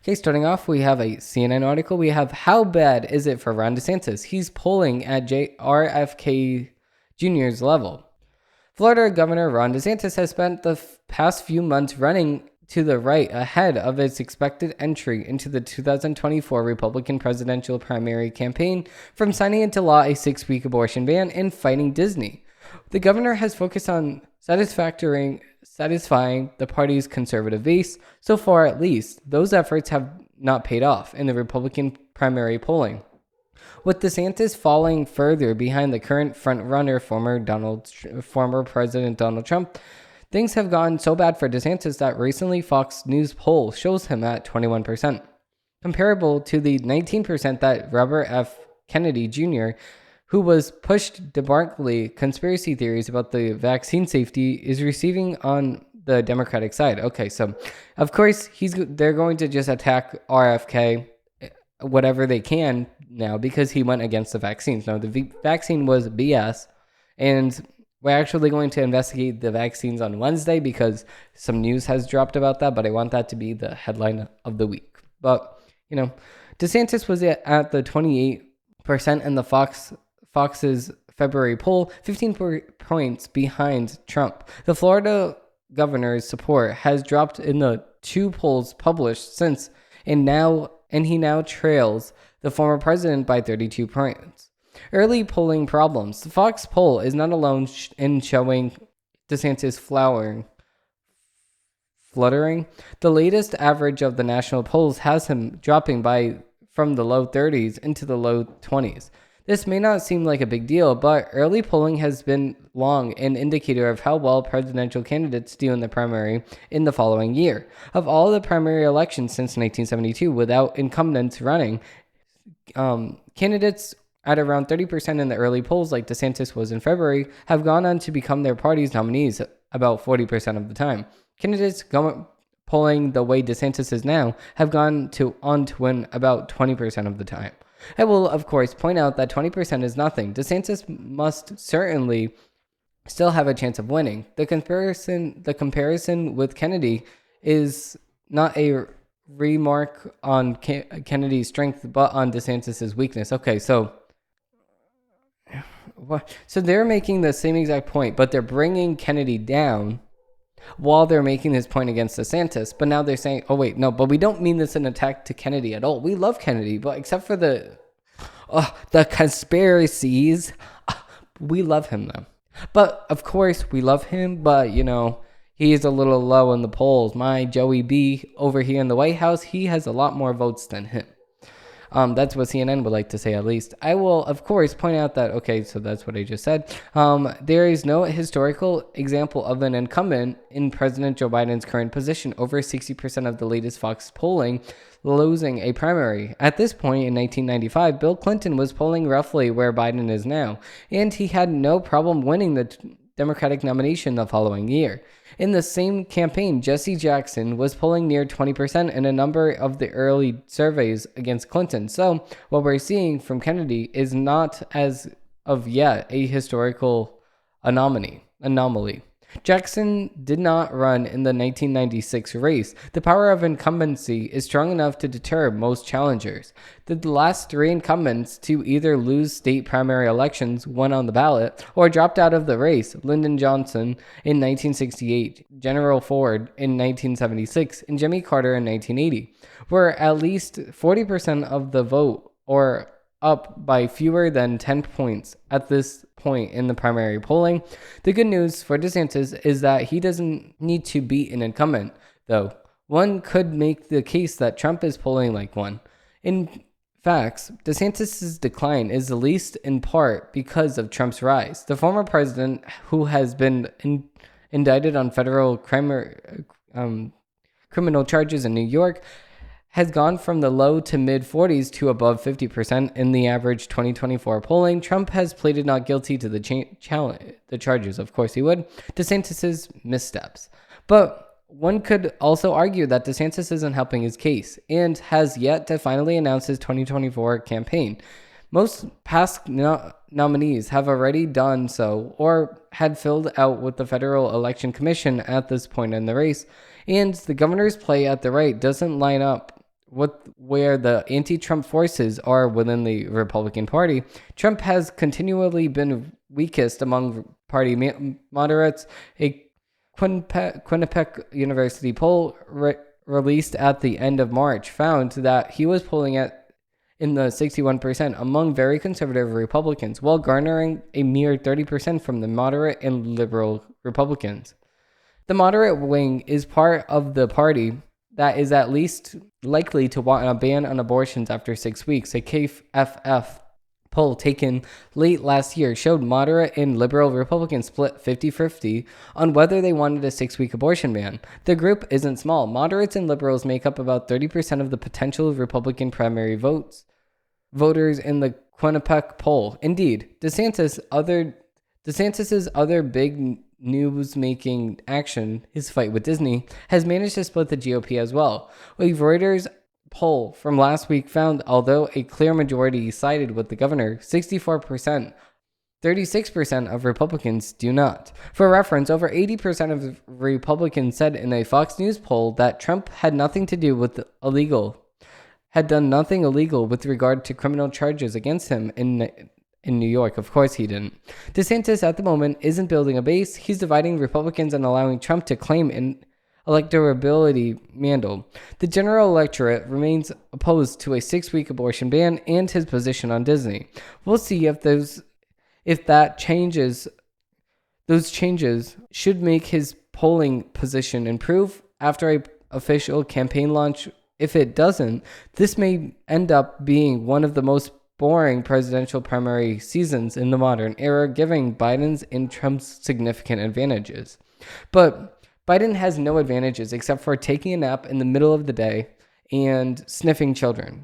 Okay, starting off, we have a CNN article. We have how bad is it for Ron DeSantis? He's polling at RFK Jr.'s level. Florida Governor Ron DeSantis has spent the past few months running to the right ahead of its expected entry into the 2024 Republican presidential primary campaign, from signing into law a 6-week abortion ban and fighting Disney. The governor has focused on satisfying the party's conservative base. So far, at least, those efforts have not paid off in the Republican primary polling, with DeSantis falling further behind the current frontrunner, former President Donald Trump. Things have gone so bad for DeSantis that recently Fox News poll shows him at 21%, comparable to the 19% that Robert F. Kennedy Jr., who was pushed debunking conspiracy theories about the vaccine safety, is receiving on the Democratic side. Okay, so of course they're going to just attack RFK whatever they can now because he went against the vaccines. No, the vaccine was BS, and we're actually going to investigate the vaccines on Wednesday because some news has dropped about that, but I want that to be the headline of the week. But, DeSantis was at the 28% in the Fox's February poll, 15 points behind Trump. The Florida governor's support has dropped in the 2 polls published since, and he now trails the former president by 32 points. Early polling problems. The Fox poll is not alone in showing DeSantis fluttering. The latest average of the national polls has him dropping from the low 30s into the low 20s. This may not seem like a big deal, but early polling has been long an indicator of how well presidential candidates do in the primary in the following year. Of all the primary elections since 1972 without incumbents running, candidates at around 30% in the early polls, like DeSantis was in February, have gone on to become their party's nominees about 40% of the time. Candidates polling the way DeSantis is now have gone on to win about 20% of the time. I will, of course, point out that 20% is nothing. DeSantis must certainly still have a chance of winning. The comparison with Kennedy is not a remark on Kennedy's strength, but on DeSantis' weakness. Okay, so they're making the same exact point, but they're bringing Kennedy down while they're making this point against DeSantis. But now they're saying, oh wait, no, but we don't mean this an attack to Kennedy at all. We love Kennedy, but except for the conspiracies, we love him though. But of course we love him, but he is a little low in the polls. My Joey B over here in the White House, he has a lot more votes than him. That's what CNN would like to say, at least. I will, of course, point out that, okay, so that's what I just said. There is no historical example of an incumbent in President Joe Biden's current position, over 60% of the latest Fox polling, losing a primary. At this point in 1995, Bill Clinton was polling roughly where Biden is now, and he had no problem winning the Democratic nomination the following year. In the same campaign, Jesse Jackson was polling near 20% in a number of the early surveys against Clinton. So what we're seeing from Kennedy is not as of yet a historical anomaly. Jackson did not run in the 1996 race. The power of incumbency is strong enough to deter most challengers. The last 3 incumbents to either lose state primary elections went on the ballot or dropped out of the race: Lyndon Johnson in 1968, General Ford in 1976, and Jimmy Carter in 1980, were at least 40% of the vote or up by fewer than 10 points at this point in the primary polling. The good news for DeSantis is that he doesn't need to beat an incumbent, though. One could make the case that Trump is polling like one. In fact, DeSantis' decline is at least in part because of Trump's rise. The former president, who has been indicted on federal criminal charges in New York, has gone from the low to mid 40s to above 50% in the average 2024 polling. Trump has pleaded not guilty to the charges. Of course he would. DeSantis' missteps. But one could also argue that DeSantis isn't helping his case and has yet to finally announce his 2024 campaign. Most past nominees have already done so or had filled out with the Federal Election Commission at this point in the race, and the governor's play at the right doesn't line up where the anti-Trump forces are within the Republican Party, Trump has continually been weakest among party moderates. A Quinnipiac University poll released at the end of March found that he was polling in the 61% among very conservative Republicans, while garnering a mere 30% from the moderate and liberal Republicans. The moderate wing is part of the party that is at least likely to want a ban on abortions after 6 weeks. A KFF poll taken late last year showed moderate and liberal Republicans split 50-50 on whether they wanted a 6-week abortion ban. The group isn't small. Moderates and liberals make up about 30% of the potential Republican primary voters in the Quinnipiac poll. Indeed, DeSantis' other big news-making action, his fight with Disney, has managed to split the GOP as well. A Reuters poll from last week found although a clear majority sided with the governor, 64%, 36% of Republicans do not. For reference, over 80% of Republicans said in a Fox News poll that Trump had done nothing illegal with regard to criminal charges against him in New York. Of course he didn't. DeSantis at the moment isn't building a base. He's dividing Republicans and allowing Trump to claim an electability mantle. The general electorate remains opposed to a 6-week abortion ban and his position on Disney. We'll see if those changes should make his polling position improve after a official campaign launch. If it doesn't, this may end up being one of the most boring presidential primary seasons in the modern era, giving Biden's and Trump's significant advantages. But Biden has no advantages except for taking a nap in the middle of the day and sniffing children.